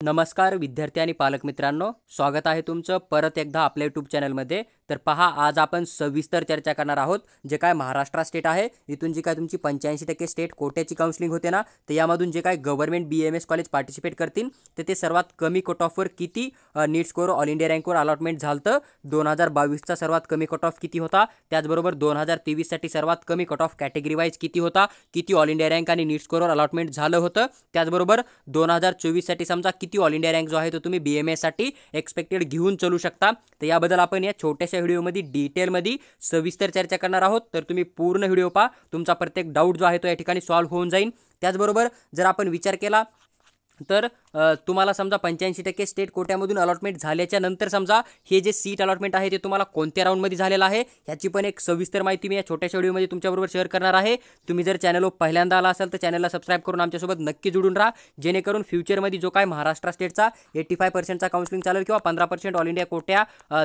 नमस्कार विद्यार्थी आणि पालक मित्रांनो, स्वागत आहे तुमचं परत एकदा आपल्या यूट्यूब चॅनलमध्ये। तर पहा, आज आपण सविस्तर चर्चा करणार आहोत जे काय महाराष्ट्र स्टेट आहे, इथून जी काय तुमची 85% स्टेट कोट्याची काउन्सिलिंग होते ना, तर यामधून जे काय गव्हर्नमेंट BAMS कॉलेज पार्टिसिपेट करतील तर ते सर्वात कमी कट ऑफवर किती नीट स्कोर ऑल इंडिया रँकवर अलॉटमेंट झालं। 2022चा सर्वात कमी कट ऑफ किती होता, त्याचबरोबर 2023 साठी सर्वात कमी कट ऑफ कॅटेगरी वाईज किती होता, किती ऑल इंडिया रँक आणि नीट स्कोरवर अलॉटमेंट झालं होतं, त्याचबरोबर 2024 साठी समजा किती ऑल इंडिया रँक जो आहे तो तुम्ही BAMS साठी एक्सपेक्टेड घेऊन चलू शकता। तर याबद्दल आपण या छोट्याशा व्हिडिओमध्ये डिटेलमध्ये सविस्तर चर्चा करणार आहोत। तर तुम्ही पूर्ण व्हिडिओ पहा, तुमचा प्रत्येक डाऊट जो आहे तो या ठिकाणी सॉल्व्ह होऊन जाईल। त्याचबरोबर जर आपण विचार केला तर तुम्हाला समजा 85% स्टेट कोट्यामधून अलॉटमेंट झाल्याच्या नंतर समजा हे जे सीट अलॉटमेंट आहे ते तुम्हाला कोणत्या राऊंडमध्ये झालेलं आहे याची पण एक सविस्तर माहिती मी या छोट्याशा व्हिडिओमध्ये तुमच्याबरोबर शेअर करणार आहे। तुम्ही जर चॅनलवर पहिल्यांदा आला असाल तर चॅनलला सबस्क्राइब करून आमच्यासोबत नक्की जोडून राहा, जेणेकरून फ्युचरमध्ये जो काय महाराष्ट्र स्टेटचा 85%चा काउन्सिलिंग चालेल किंवा 15% ऑल इंडिया कोट्या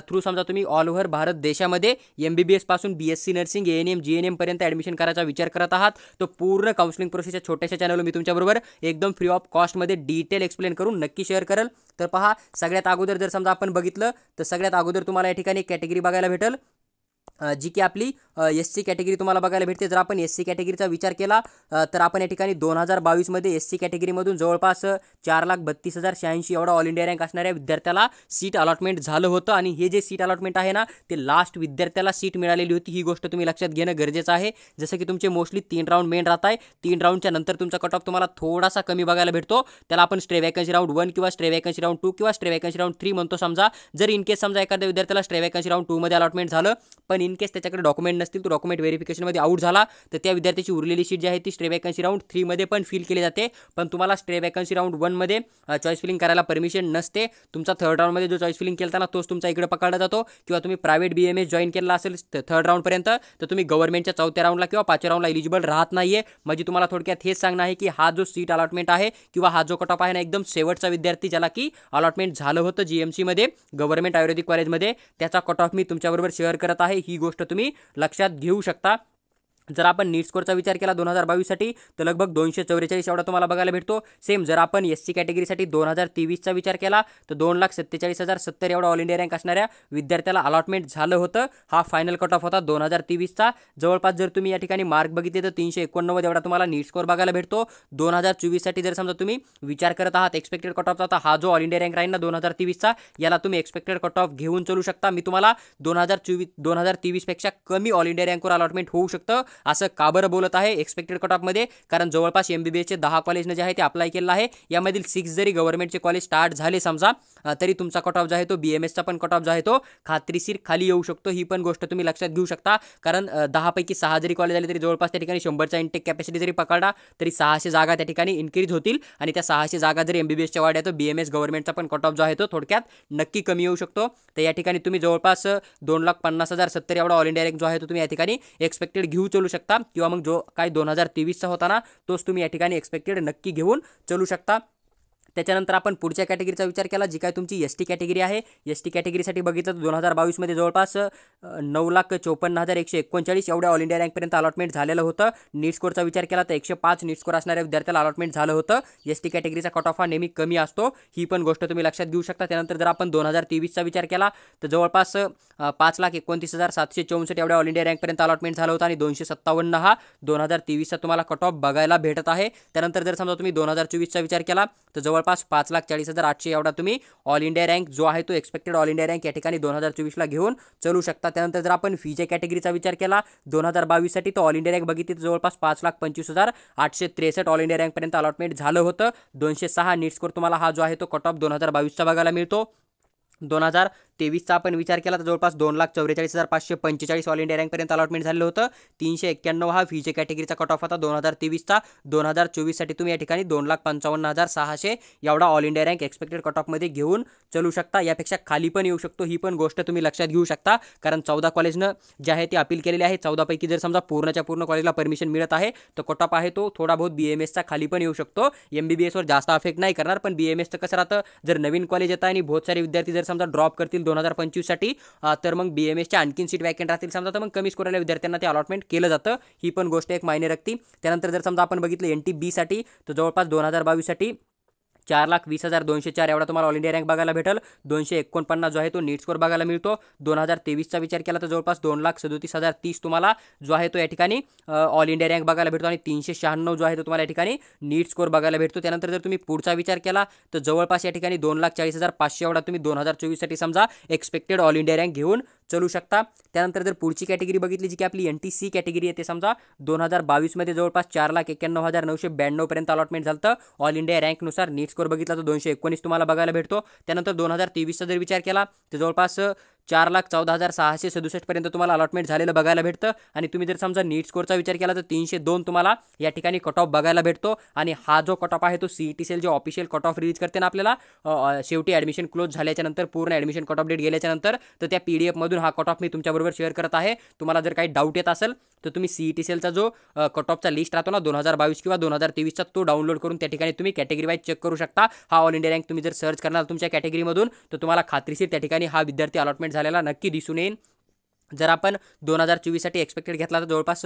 थ्रू समजा तुम्ही ऑल ओव्हर भारत देशामध्ये MBBS पासून BSc नर्सिंग ANM GNM पर्यंत ॲडमिशन करायचा विचार करत आहात, तर पूर्ण काउन्सिलिंग प्रोसेसच्या छोट्याशा चॅनलवर मी तुमच्याबरोबर एकदम फ्री ऑफ कॉस्टमध्ये डिटेल एक्सप्लेन करून नक्की शेअर करेल। तर पहा, सगळ्यात अगोदर जर समजा आपण बघितलं तर सगळ्यात अगोदर तुम्हाला या ठिकाणी कॅटेगरी बघायला भेटेल जी की आपली SC कॅटेगरी तुम्हाला बघायला भेटते। जर आपण SC कॅटेगरीचा विचार केला तर आपण या ठिकाणी 2022 मध्ये SC कॅटेगरीमधून जवळपास 4,32,086 एवढा ऑल इंडिया रँक असणाऱ्या विद्यार्थ्याला सीट अलॉटमेंट झालं होतं। आणि हे जे सीट अलॉटमेंट आहे ना, ते लास्ट विद्यार्थ्याला सीट मिळालेली होती, ही गोष्ट तुम्ही लक्षात घेणं गरजेचं आहे। जसं की तुमचे मोस्टली 3 राऊंड मेन राहत आहे, 3 राऊंडच्या नंतर तुमचा कट ऑफ तुम्हाला थोडासा कमी बघायला भेटतो, त्याला आपण स्ट्रे वॅकन्सी राऊंड 1 किंवा स्ट्रे वॅकन्सी राऊंड 2 किंवा स्ट्रे वॅकन्सी राऊंड 3 म्हणतो। समजा जर इन केस समजा एखाद्या विद्यार्थ्याला स्ट्रे वॅकन्सी राऊंड 2 मध्ये अलॉटमेंट झालं, पण इन केस त्याच्याकडे डॉक्युमेंट नसतील, तो डॉक्युमेंट व्हेरिफिकेशनमध्ये आउट झाला, तर त्या विद्यार्थ्याची उरलेली सीट जी आहे ती स्ट्रे वॅकन्सी राऊंड 3 मध्ये पण फिल केली जाते। पण तुम्हाला स्ट्रे वॅकन्सी राऊंड 1 मध्ये चॉईस फिलिंग करायला परमिशन नसते। तुमचा थर्ड राऊंड मध्ये जो चॉईस फिलिंग केला ना, तोच तुमचा इकडे पकडला जातो। किंवा तुम्ही प्रायव्हेट BAMS जॉईन केला असेल थर्ड राऊंड पर्यंत, तर तुम्ही गव्हर्नमेंटच्या चौथ्या राऊंडला किंवा 5व्या राऊंडला एलिजिबल राहत नाहीये। म्हणजे तुम्हाला थोडक्यात हेच सांगणं आहे की हा जो सीट अलॉटमेंट आहे किंवा हा जो कट ऑफ आहे ना, एकदम शेवटचा विद्यार्थी ज्याला की अलॉटमेंट झालं होतं GMC मध्ये गव्हर्नमेंट आयुर्वेदिक कॉलेजमध्ये, त्याचा कट ऑफ मी तुमच्याबरोबर शेअर करत आहे, ही गोष्ट तुम्ही लक्षात घेऊ शकता। जर आपण नीट स्कोरचा विचार केला 2022 साठी तर लगभग 244 एवढा तुम्हाला बघायला भेटतो। सेम जर आपण SC कॅटेगरीसाठी 2023चा विचार केला तर 2,47,070 एवढा ऑल इंडिया रँक असणाऱ्या विद्यार्थ्याला अलॉटमेंट झालं होतं। हा फायनल कट ऑफ होता 2023चा। जवळपास जर तुम्ही या ठिकाणी मार्क बघितले तर 389 एवढा तुम्हाला नीट स्कोर बघायला भेटतो। 2024 साठी जर समजा तुम्ही विचार करत आहात एक्सपेक्टेड कट ऑफचा, हा जो ऑल इंडिया रँक राहील ना 2023चा, याला तुम्ही एक्सपेक्टेड कट ऑफ घेऊन चलू शकता। मी तुम्हाला 2023 पेक्षा कमी ऑल इंडिया रँकवर अलॉटमेंट होऊ शकतं असं का बरं बोलत आहे एक्सपेक्टेड कट ऑफ मध्ये, कारण जवळपास MBBS चे 10 कॉलेजने जे आहे ते अप्लाय केलं आहे, यामधील 6 जरी गव्हर्नमेंटचे कॉलेज स्टार्ट झाले समजा, तरी तुमचा कट ऑफ जो आहे तो BAMSचा पण कट ऑफ जो आहे तो खात्रीशीर खाली येऊ शकतो। ही पण गोष्ट तुम्ही लक्षात घेऊ शकता, कारण 10 पैकी 6 जरी कॉलेज आले तरी जवळपास त्या ठिकाणी 100चा इंटेक कॅपॅसिटी जरी पकडला तरी 600 जागा त्या ठिकाणी इन्क्रीज होतील। आणि त्या 600 जागा जरी MBBSच्या वाढल्या तर BAMS गव्हर्नमेंटचा पण कट ऑफ जो आहे तो थोडक्यात नक्की कमी येऊ शकतो। तर या ठिकाणी तुम्ही जवळपास 2,50,070 एवढा ऑल इंडिया रँक जो आहे तो तुम्ही या ठिकाणी एक्सपेक्टेड घेऊ चलू शकता, किंवा मग जो काय 2023चा होता ना, तोच तुम्ही या ठिकाणी एक्सपेक्टेड नक्की घेऊन चलू शकता। त्याच्यानंतर आपण पुढच्या कॅटेगरीचा विचार केला जी काय तुमची ST कॅटेगरी आहे। ST कॅटेगरीसाठी बघितलं तर 2022 मध्ये जवळपास 9,54,139 एवढ्या ऑल इंडिया रँकपर्यंत अलॉटमेंट झालेलं होतं। नीट स्कोरचा विचार केला तर 105 नीट स्कोर असणाऱ्या विद्यार्थ्याला अलॉटमेंट झालं होतं। ST कॅटेगरीचा कट ऑफ हा नेहमी कमी असतो, ही पण गोष्ट तुम्ही लक्षात घेऊ शकता। त्यानंतर जर आपण 2023चा विचार केला तर जवळपास 5,29,764 एवढ्या ऑल इंडिया रँकपर्यंत अलॉटमेंट झालं होतं, आणि 257 हा 2023चा तुम्हाला कट ऑफ बघायला भेटत आहे। त्यानंतर जर समजा तुम्ही 2024चा विचार केला तर जवळपास 5,40,800 एवढा तुम्ही ऑल इंडिया रँक जो आहे तो एक्सपेक्टेड ऑल इंडिया रँक या ठिकाणी 2024ला घेऊन चलू शकता। त्यानंतर जर आपण फीच्या कॅटेगरीचा विचार केला 2022 साठी, तर ऑल इंडिया रँक बघितली तर जवळपास 5,25,863 ऑल इंडिया रँकपर्यंत अलॉटमेंट झालं होतं। 206 नीट स्कोर तुम्हाला हा जो आहे तो कट ऑफ 2022चा बघायला मिळतो। 2023चा आपण विचार केला तर जवळपास 2,44,545 ऑल इंडिया रँकपर्यंत अलॉटमेंट झालेलं होतं। 391 हा फीचे कॅटेगरीचा कट ऑफ होता 2023चा। 2024 साठी तुम्ही या ठिकाणी 2,55,600 एवढा all India rank expected cut ऑफमध्ये घेऊन चलू शकता, यापेक्षा खाली पण येऊ शकतो, ही पण गोष्ट तुम्ही लक्षात घेऊ शकता। कारण 14 कॉलेजनं जे आहे ते अपील केलेले आहे, 14 पैकी जर समजा पूर्णच्या पूर्ण कॉलेजला परमिशन मिळत आहे तर कट ऑफ आहे तो थोडा बहुत BAMSचा खाली पण येऊ शकतो। MBBS वर जास्त अफेक्ट नाही करणार, पण BAMSचं कसं राहतं, जर नवीन कॉलेज येतं आणि बहुत सारे विद्यार्थी जर समजा ड्रॉप करतील 2025 साठी, तर मग BAMSच्या आणखीन सीट वॅकंट राहतील समजा, तर मग कमी स्कोर आलेल्या विद्यार्थ्यांना ते अलॉटमेंट केलं जातं, ही पण गोष्ट एक मायने रखती। त्यानंतर जर समजा आपण बघितलं NTB साठी तर जवळपास 2022 साठी 4,20,204 एवढा तुम्हाला ऑल इंडिया रँक बघायला भेटेल. 249 जो आहे तो नीट स्कोर बघायला मिळतो. 2023चा विचार केला तर जवळपास 2,37,030 तुम्हाला जो आहे तो या ठिकाणी ऑल इंडिया रँक बघायला भेटतो आणि 396 जो आहे तो तुम्हाला या ठिकाणी नीट स्कोर बघायला भेटतो. त्यानंतर जर तुम्ही पुढचा विचार केला तर जवळपास या ठिकाणी 2,40,500 एवढा तुम्ही 2024 साठी समजा एक्सपेक्टेड ऑल इंडिया रँक घेऊन चलू शकता. त्यानंतर जर पुढची कॅटेगरी बघितली जी की आपली NTC कॅटेगरी आहे ते समजा 2022 मध्ये जवळपास 4,91,992 पर्यंत अलॉटमेंट झालं. ऑल इंडिया रँकनुसार नीट स्कोर बघितला तर 219 तुम्हाला बघायला भेटतो. त्यानंतर 2023चा जर विचार केला तर जवळपास 4,14,667 पर्यंत तुम्हाला अलॉटमेंट झालेलं बघायला भेटतं. आणि तुम्ही जर समजा नीट स्कोरचा विचार केला तर 302 तुम्हाला या ठिकाणी कट ऑफ बघायला भेटतो. आणि हा जो कट ऑफ आहे तो CET सेल जे ऑफिशियल कट ऑफ रिलीज करते ना आपल्याला शेवटी ॲडमिशन क्लोज झाल्याच्या नंतर पूर्ण ॲडमिशन कट ऑफ डेट गेल्याच्या नंतर तर त्या PDF मधून हा कट ऑफ मी तुमच्याबरोबर शेअर करत आहे. तुम्हाला जर काही डाऊट येत असेल तर तुम्ही CET सेलचा जो कट ऑफचा लिस्ट राहतो ना 2022 किंवा 2023चा तो डाउनलोड करून त्या ठिकाणी तुम्ही कॅटेगरी वाईज चेक करू शकता. हा ऑल इंडिया रँक तुम्ही जर सर्च करणार तुमच्या कॅटेगरीमधून तर तुम्हाला खात्रीशीर त्या ठिकाणी हा विद्यार्थी अलॉटमेंट झालेला नक्की दिसून येईल. जर आपण 2024 साठी एक्सपेक्टेड घेतला तर जवळपास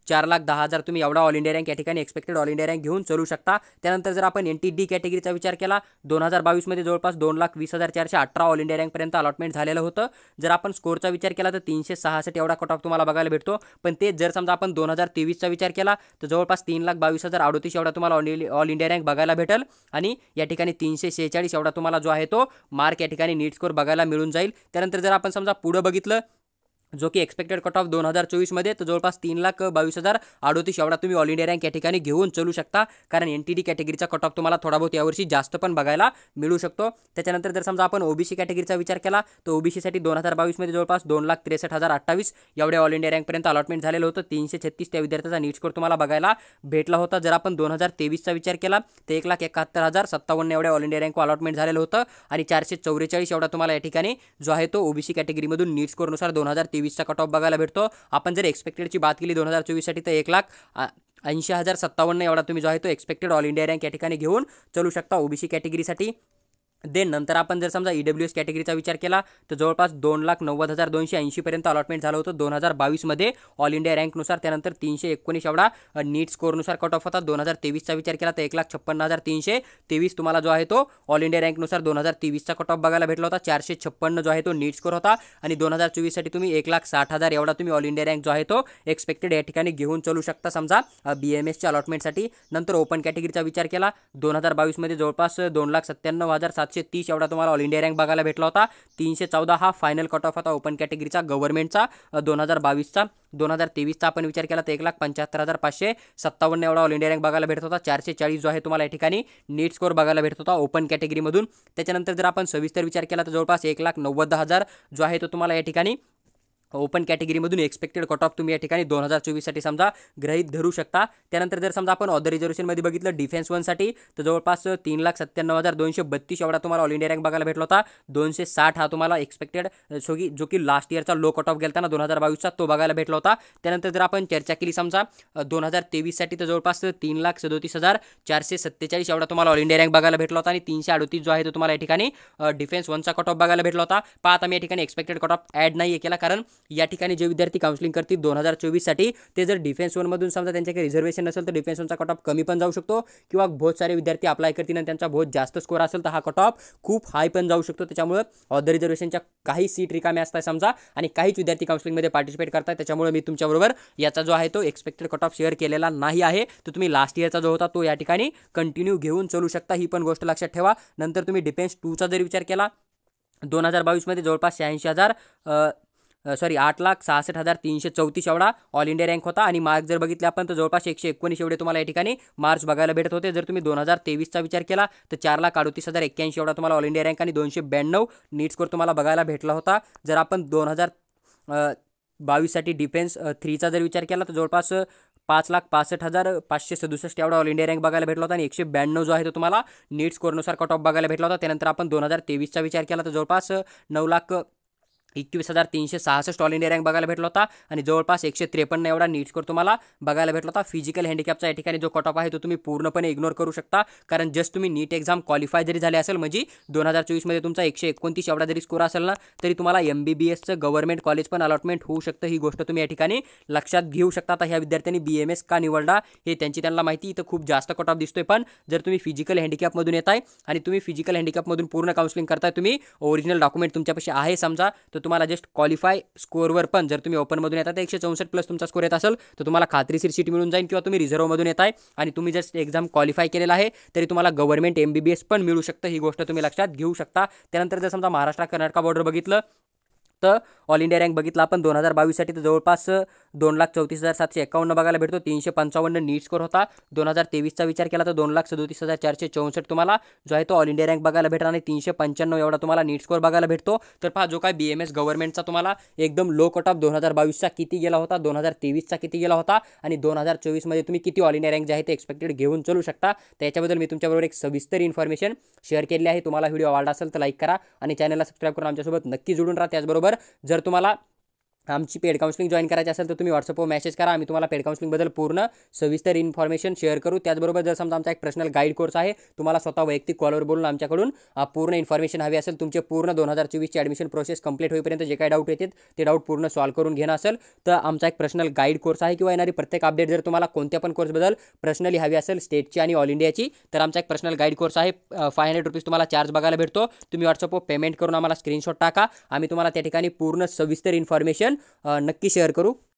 4,10,000 तुम्ही एवढा ऑल इंडिया रँक या ठिकाणी एक्सपेक्टेड ऑल इंडिया रँक घेऊन चलू शकता. त्यानंतर जर आपण NTD कॅटेगरीचा विचार केला 2022 मध्ये जवळपास 2,20,418 ऑल इंडिया रँकपर्यंत अलॉटमेंट झालेलं होतं. जर आपण स्कोरचा विचार केला तर 366 एवढा कट ऑफ तुम्हाला बघायला भेटतो. पण ते जर समजा आपण 2023चा विचार केला तर जवळपास 3,22,038 एवढा तुम्हाला ऑल इंडिया रँक बघायला भेटेल. आणि या ठिकाणी 346 एवढा तुम्हाला जो आहे तो मार्क या ठिकाणी नीट स्कोर बघायला मिळून जाईल. त्यानंतर जर आपण समजा पुढे बघितलं जो की एक्सपेक्टेड कट ऑफ 2024 मध्ये तर जवळपास 3,22,038 एवढा तुम्ही ऑल इंडिया रँक या ठिकाणी घेऊन चलू शकता. कारण NTD कॅटेगरीचा कट ऑफ तुम्हाला थोडा बहुत यावर्षी जास्त पण बघायला मिळू शकतो. त्याच्यानंतर जर समजा आपण OBC कॅटेगरीचा विचार केला तर OBC साठी 2022 मध्ये जवळपास 2,63,028 एवढ्या ऑल इंडिया रँकपर्यंत अलॉटमेंट झालेलं होतं. 336 त्या विद्यार्थ्याचा नीट स्कोर तुम्हाला बघायला भेटला होता. जर आपण 2023चा विचार केला तर 1,71,057 एवढ्या ऑल इंडिया रँक अलॉटमेंट झालेलं होतं. आणि 444 एवढा तुम्हाला या ठिकाणी जो आहे तो OBC कॅटेगरीमधून नीट स्कोरनुसार 2023चा कट ऑफ बघायला भेटतो. आपण जर एक्सपेक्टेडची बात केली 2024 साठी तर 1,80,057 एवढा तुम्ही जो आहे तो एक्सपेक्टेड ऑल इंडिया रँक या ठिकाणी घेऊन चलू शकता OBC कॅटेगरीसाठी. देन नंतर आपण जर समजा EWS कॅटेगरीचा विचार केला तर जवळपास 2,90,280 पर्यंत अलॉटमेंट झालं होतं 2022 मध्ये ऑल इंडिया रँकनुसार. त्यानंतर 319 एवढा नीट स्कोरनुसार कट ऑफ होता. 2023चा विचार केला तर 1,56,323 तुम्हाला जो आहे तो ऑल इंडिया रँकनुसार 2023चा कट ऑफ बघायला भेटला होता. 456 जो आहे तो नीट स्कोर होता. आणि 2024 साठी तुम्ही 1,60,000 एवढा तुम्ही ऑल इंडिया रँक जो आहे तो एक्सपेक्टेड या ठिकाणी घेऊन चलू शकता समजा BMSच्या अलॉटमेंटसाठी. नंतर ओपन कॅटेगरीचा विचार केला 2022 मध्ये जवळपास 2,97,730 एवढा तुम्हाला ऑल इंडिया रँक बघायला भेटला होता. 314 हा फायनल कट ऑफ होता ओपन कॅटेगरीचा गव्हर्नमेंटचा 2022चा. 2023चा आपण विचार केला तर 1,75,557 एवढा ऑल इंडिया रँक बघायला भेटत होता. 440 जो आहे तुम्हाला या ठिकाणी नीट स्कोर बघायला भेटत होता ओपन कॅटेगरीमधून. त्याच्यानंतर जर आपण सविस्तर विचार केला तर जवळपास 1,90,000 जो आहे तो तुम्हाला या ठिकाणी ओपन कॅटेगरीमधून एक्सपेक्टेड कट ऑफ तुम्ही या ठिकाणी 2024 साठी समजा गृहीत धरू शकता. त्यानंतर जर समजा आपण ऑदर रिझर्वेशनमध्ये बघितलं डिफेन्स 1 साठी तर जवळपास 3,97,232 एवढा तुम्हाला ऑल इंडिया रँक बघायला भेटला होता. 260 हा तुम्हाला एक्सपेक्टेड जो की लास्ट इयरचा लो कट ऑफ गेलता ना 2022चा तो बघायला भेटला होता. त्यानंतर जर आपण चर्चा केली समजा 2023 साठी तर जवळपास 3,37,447 एवढा तुम्हाला ऑल इंडिया रँक बघायला भेटला होता. आणि 338 जो आहे तो तुम्हाला या ठिकाणी डिफेन्स 1चा कट ऑफ बघायला भेटला होता. आता मी या ठिकाणी एक्सपेक्टेड कट ऑफ ॲड नाही केला कारण या ठिकाणी जे विद्यार्थी काउन्सिलिंग करतील 2024 साठी ते जर डिफेन्स 1 मधून समजा त्यांच्याकडे रिझर्वेशन नसेल तर डिफेन्स 1चा कट ऑफ कमी पण जाऊ शकतो किंवा बहुत सारे विद्यार्थी अप्लाय करतील आणि त्यांचा बहुत जास्त स्कोर असेल तर हा कट ऑफ खूप हाय पण जाऊ शकतो. त्याच्यामुळे ऑदर रिझर्वेशनच्या काही सीट रिकाम्या असतात समजा आणि काहीच विद्यार्थी काउन्सिलिंगमध्ये पार्टिसिपेट करतात. त्याच्यामुळे मी तुमच्याबरोबर याचा जो आहे तो एक्सपेक्टेड कट ऑफ शेअर केलेला नाही आहे. तर तुम्ही लास्ट इयरचा जो होता तो या ठिकाणी कंटिन्यू घेऊन चलू शकता. ही पण गोष्ट लक्षात ठेवा. नंतर तुम्ही डिफेन्स 2चा जर विचार केला 2022 मध्ये जवळपास 8,66,334 एवढा ऑल इंडिया रँक होता. आणि मार्क जर बघितले आपण तर जवळपास 119 एवढे तुम्हाला या ठिकाणी मार्क्स बघायला भेटत होते. जर तुम्ही 2023चा विचार केला तर 4,38,081 एवढा तुम्हाला ऑल इंडिया रँक आणि 292 नीट स्कोर तुम्हाला बघायला भेटला होता. जर आपण 2022 साठी डिफेन्स 3चा जर विचार केला तर जवळपास 5,65,567 एवढा ऑल इंडिया रँक बघायला भेटला होता. आणि 192 जो आहे तो तुम्हाला नीट स्कोरनुसार कट ऑफ बघायला भेटला होता. त्यानंतर आपण 2023चा विचार केला तर जवळपास 21,366 ऑल इंडिया रँक बघायला भेटला होता आणि जवळपास 153 एवढा नीट स्कोर तुम्हाला बघायला भेटला होता. फिजिकल हँडिकॅपचा या ठिकाणी जो कट ऑफ आहे तो तुम्ही पूर्णपणे इग्नोर करू शकता, कारण जस्ट तुम्ही नीट एक्झाम क्वालिफाय जरी झाले असेल म्हणजे 2024 मध्ये तुमचा 129 एवढा जरी स्कोर असेल ना, तरी तुम्हाला MBBSचं गव्हर्नमेंट कॉलेज पण अलॉटमेंट होऊ शकतं. ही गोष्ट तुम्ही या ठिकाणी लक्षात घेऊ शकता. आता ह्या विद्यार्थ्यांनी BMS का निवडला हे त्यांना माहिती. इथं खूप जास्त कट ऑफ दिसतोय, पण जर तुम्ही फिजिकल हँडिकॅपमधून येताय आणि तुम्ही फिजिकल हँडिकॅपमधून पूर्ण काउन्सिलिंग करताय, तुम्ही ओरिजिनल डॉक्युमेंट तुमच्यापाशी आहे समजा, तर तुम्हाला जस्ट क्वालिफाय स्कोरवर पण जर तुम्ही ओपनमधून येतात 164 प्लस तुमचा स्कोर येत असेल तर तुम्हाला खात्रीशीर सीट मिळून जाईल. किंवा तुम्ही रिझर्वमधून येताय आणि तुम्ही जस्ट एक्झाम क्वालिफाय केलेला आहे तरी तुम्हाला गव्हर्नमेंट MBBS पण मिळू शकतं. ही गोष्ट तुम्ही लक्षात घेऊ शकता. त्यानंतर जर समजा महाराष्ट्र कर्नाटक बॉर्डर बघितलं तर ऑल इंडिया रँक बघितला आपण 2022साठी तर जवळपास 2,34,751 बघायला भेटतो. 355 नीट स्कोर होता. 2023चा विचार केला तर 2,37,464 तुम्हाला जो आहे तो ऑल इंडिया रँक बघायला भेटला आणि 395 एवढा तुम्हाला नीट स्कोर बघायला भेटतो. तर पहा जो काय BMS गव्हर्नमेंटचा तुम्हाला एकदम लो कट ऑफ 2022चा किती गेला होता, 2023चा किती गेला होता आणि 2024 मध्ये तुम्ही किती ऑल इंडिया रँक जे आहे ते एक्सपेक्टेड घेऊन चलू शकता. त्याच्याबद्दल मी तुमच्याबरोबर एक सविस्तर इन्फॉर्मेशन शेअर केली आहे. तुम्हाला व्हिडिओ आवडला असेल तर लाईक करा आणि चॅनलला सबस्क्राईब करून आमच्यासोबत नक्की जोडून राहा. त्याचबरोबर जर तुम्हाला आमची पेड काउन्सिलिंग जॉईन करायची असेल तर तुम्ही व्हॉट्सअपवर मेसेज करा. आम्ही तुम्हाला पेड काउन्सिलिंगबद्दल पूर्ण सविस्तर इन्फॉर्मेशन शेअर करू. त्याचबरोबर जर समजा आमचा एक पर्सनल गाईड कोर्स आहे, तुम्हाला स्वतः वैयक्तिक कॉलवर बोलून आमच्याकडून पूर्ण इन्फॉर्मेशन हवी असेल, तुमचे पूर्ण 2024ची ॲडमिशन प्रोसेस कंप्लीट होईपर्यंत जे काही डाऊट येतात ते डाऊट पूर्ण सॉल्व्ह करून घेणं असेल तर आमचा एक पर्सनल गाईड कोर्स आहे. किंवा येणारी प्रत्येक अपडेट जर तुम्हाला कोणत्या पण कोर्सबद्दल पर्सनली हवी असेल स्टेटची आणि ऑल इंडियाची तर आमचा एक पर्सनल गाईड कोर्स आहे. 500 रुपीज तुम्हाला चार्ज बघायला भेटतो. तुम्ही व्हॉट्सअपवर पेमेंट करून आम्हाला स्क्रीनशॉट टाका. आम्ही तुम्हाला त्या ठिकाणी पूर्ण सविस्तर इन्फॉर्मेशन नक्की शेअर करू.